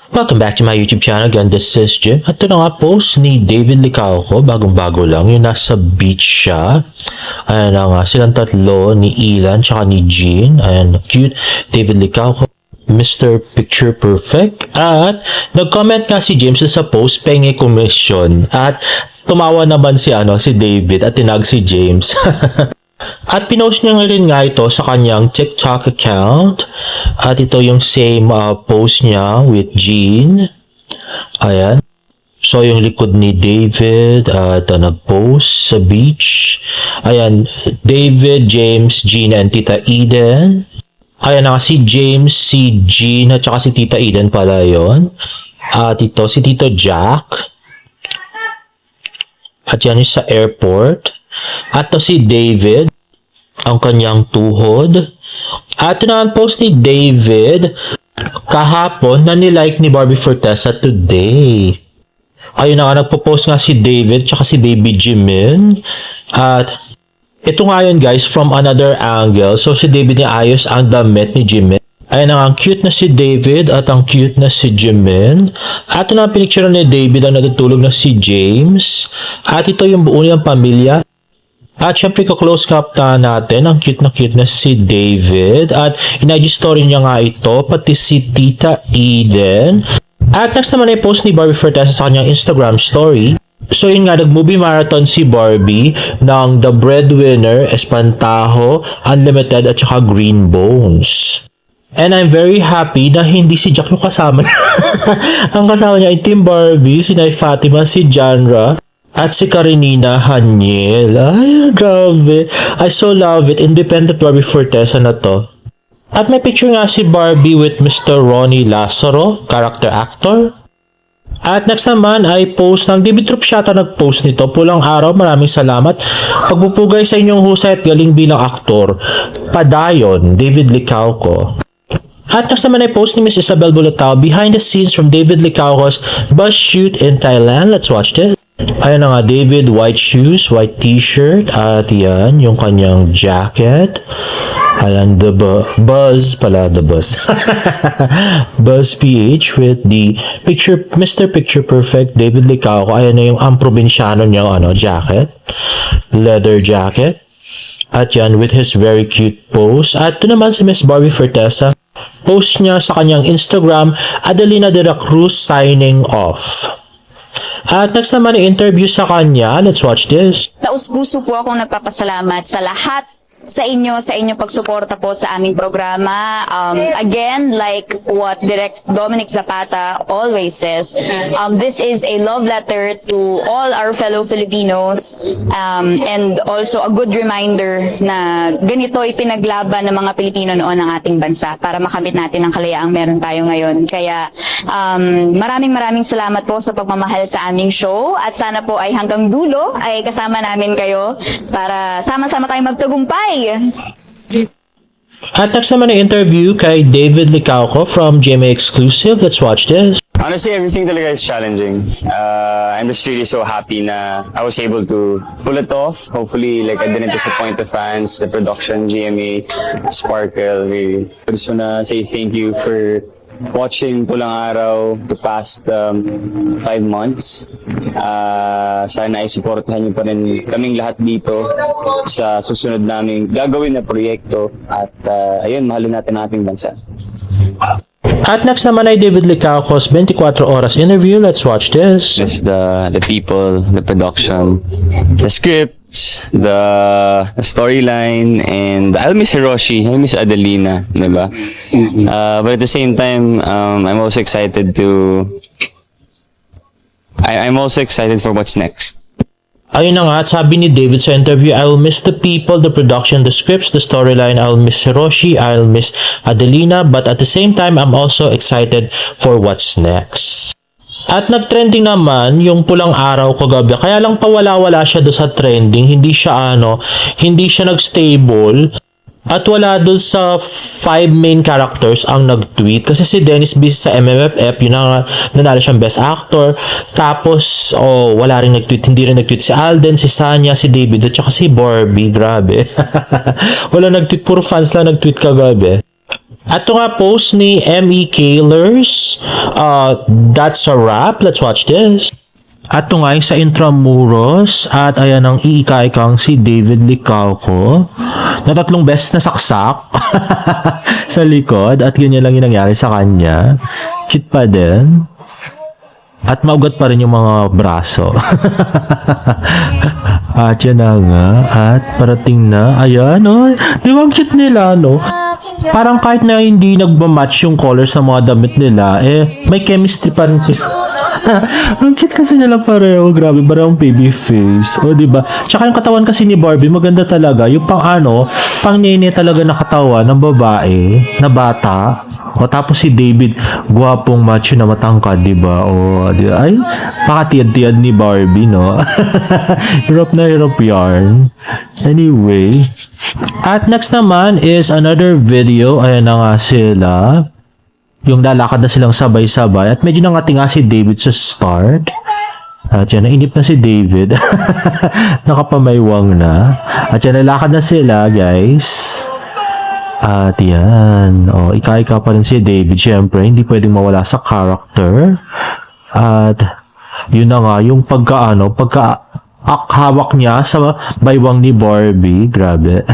Welcome back to my YouTube channel. Again, this is Jim. At ito na nga post ni David Licauco. Bagong-bago lang. Yung nasa beach siya. Ayan na nga. Silang tatlo ni Ilan tsaka ni Jean. Ayan, cute. David Licauco. Mr. Picture Perfect. At nag-comment nga si James sa post, pengi commission. At tumawa naman si David at tinag si James. At pinost niya rin nga ito sa kanyang TikTok account. At ito yung same post niya with Jean. Ayan. So yung likod ni David at nag-post sa beach. Ayan. David, James, Jean, and Tita Eden. Ayan na si James, si Jean, at saka si Tita Eden pala yun. At ito si Tito Jack. At yan yung sa airport. At to si David, ang kanyang tuhod. At ito na ang post ni David kahapon na nilike ni Barbie Fortesa today. Ayun na nga, nagpo-post nga si David tsaka si Baby Jimin. At ito nga yun guys, from another angle. So si David ni ayos ang damit ni Jimin. Ayun na nga, ang cute na si David at ang cute na si Jimin. At ito na ang pinicture ni David ang natutulog na si James. At ito yung buo niyang pamilya. At syempre ka-close up natin ang cute na si David. At in-IG story niya nga ito, pati si Tita Eden. At next naman ay post ni Barbie Fortesa sa kanyang Instagram story. So yun nga, nag-movie marathon si Barbie ng The Breadwinner, Espantajo, Unlimited at saka Green Bones. And I'm very happy na hindi si Jack yung kasama niya. Ang kasama niya ay Team Barbie, si Nay Fatima, si Janra, at si Karenina Haniel. Ay, grabe. I so love it. Independent Barbie Fortesa na to. At may picture nga si Barbie with Mr. Ronnie Lazaro, character actor. At next naman ay post ng DB Troop Shata nag-post nito. Pulang araw, maraming salamat. Pagpupugay sa inyong husay at galing bilang aktor. Padayon, David Licauco. At next naman ay post ni Miss Isabel Bulatao, behind the scenes from David Licauco's bus shoot in Thailand. Let's watch this. Ayan na nga, David, white shoes, white t-shirt, at yan, yung kanyang jacket. Ayan, the Buzz pala, the Buzz. Buzz PH with the Mr. Picture Perfect, David Licauco. Ayan na yung ang probinsyano niyang jacket. Leather jacket. At yan, with his very cute pose. At ito naman si Miss Barbie Fortesa. Post niya sa kanyang Instagram, Adelina de la Cruz signing off. At next naman yung interview sa kanya. Let's watch this. Taus-puso po akong nagpapasalamat sa lahat sa inyong pagsuporta po sa aming programa. Again, like what Direct Dominic Zapata always says, this is a love letter to all our fellow Filipinos, and also a good reminder na ganito ipinaglaban ng mga Pilipino noon ng ating bansa para makamit natin ang kalayaang meron tayo ngayon. Kaya maraming salamat po sa pagmamahal sa aming show, at sana po ay hanggang dulo ay kasama namin kayo para sama-sama tayong magtagumpay. At next naman ang interview kay David Licauco from GMA Exclusive. Let's watch this. Honestly, everything talaga is challenging. I'm just really so happy na I was able to pull it off. Hopefully, like, I didn't disappoint the fans, the production, GMA, Sparkle. Really. I just wanna say thank you for watching Pulang Araw the past 5 months. Sana ay supportahan niyo pa rin kaming lahat dito sa susunod naming gagawin na proyekto. At ayun, mahalin natin ang ating bansa. At next naman ay David Licauco's 24 Oras interview. Let's watch this. Just the people, the production, the scripts, the storyline, and I'll miss Hiroshi, I miss Adelina, diba? But at the same time, I'm also excited for what's next. Ayun na nga, at sabi ni David sa interview, I will miss the people, the production, the scripts, the storyline. I will miss Hiroshi, I will miss Adelina, but at the same time, I'm also excited for what's next. At nag-trending naman yung Pulang Araw kagabi. Kaya lang pawala-wala siya do sa trending. Hindi siya nag-stable. At wala doon sa 5 main characters ang nag-tweet. Kasi si Dennis busy sa MMFF, yun na nanalo siyang best actor. Tapos, wala rin nag-tweet. Hindi rin nag-tweet si Alden, si Sanya, si David, at saka si Barbie. Grabe. Wala nag-tweet. Puro fans lang nag-tweet kagabi. At ito nga post ni M.E. Kailers. That's a wrap. Let's watch this. At ito nga sa Intramuros. At ayan ang iika-ikang si David Licauco na 3 beses na saksak sa likod. At ganyan lang yung nangyari sa kanya. Cute pa din. At maugat pa rin yung mga braso. At yan na nga. At parating na. Ayan, oh. Di ba ang cute nila, no? Parang kahit na hindi nagmamatch yung colors ng mga damit nila, may chemistry pa rin sila. Ang cute kasi nila pareho. Grabe, parang baby face. O, diba? Tsaka yung katawan kasi ni Barbie, maganda talaga. Yung pang nene talaga na katawan ng babae, na bata. O, tapos si David, guwapong macho na matangkad, diba? O, diba? Ay, pakatiyad-tiyad ni Barbie, no? Hirap na hirap yarn. Anyway. At next naman is another video. Ayan na nga sila. Yung lalakad na silang sabay-sabay. At medyo nangati nga si David sa start. At yan, nainip na si David. Nakapamaywang na. At yan, lalakad na sila, guys. At yan. O, ika-ika pa rin si David. Siyempre, hindi pwedeng mawala sa character. At yun na nga, yung hawak niya sa baywang ni Barbie. Grabe.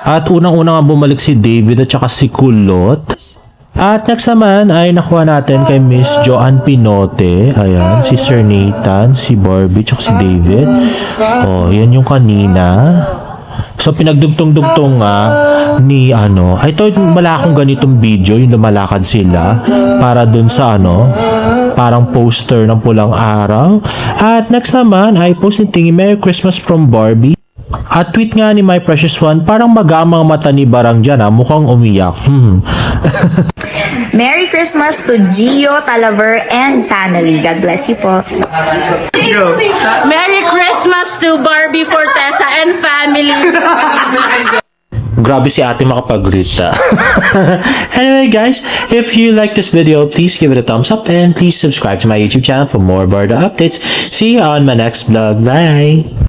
At unang-unang bumalik si David at saka si Kulot. At next naman ay nakuha natin kay Miss Joanne Pinote. Ayan, si Sir Nathan, si Barbie, tsaka si David. Oh, yan yung kanina. So, pinagdugtong-dugtong nga ni I thought wala akong ganitong video, yung lumalakad sila para dun sa parang poster ng pulang araw. At next naman ay post ni Tingy, Merry Christmas from Barbie. At tweet nga ni My Precious One, parang magamang mata ni Barang dyan, mukhang umiyak. Merry Christmas to Gio, Talaver, and family. God bless you po. Merry Christmas to Barbie Fortesa and family. Grabe si ate makapag-greet. Anyway guys, if you like this video, please give it a thumbs up and please subscribe to my YouTube channel for more Barda updates. See you on my next vlog. Bye!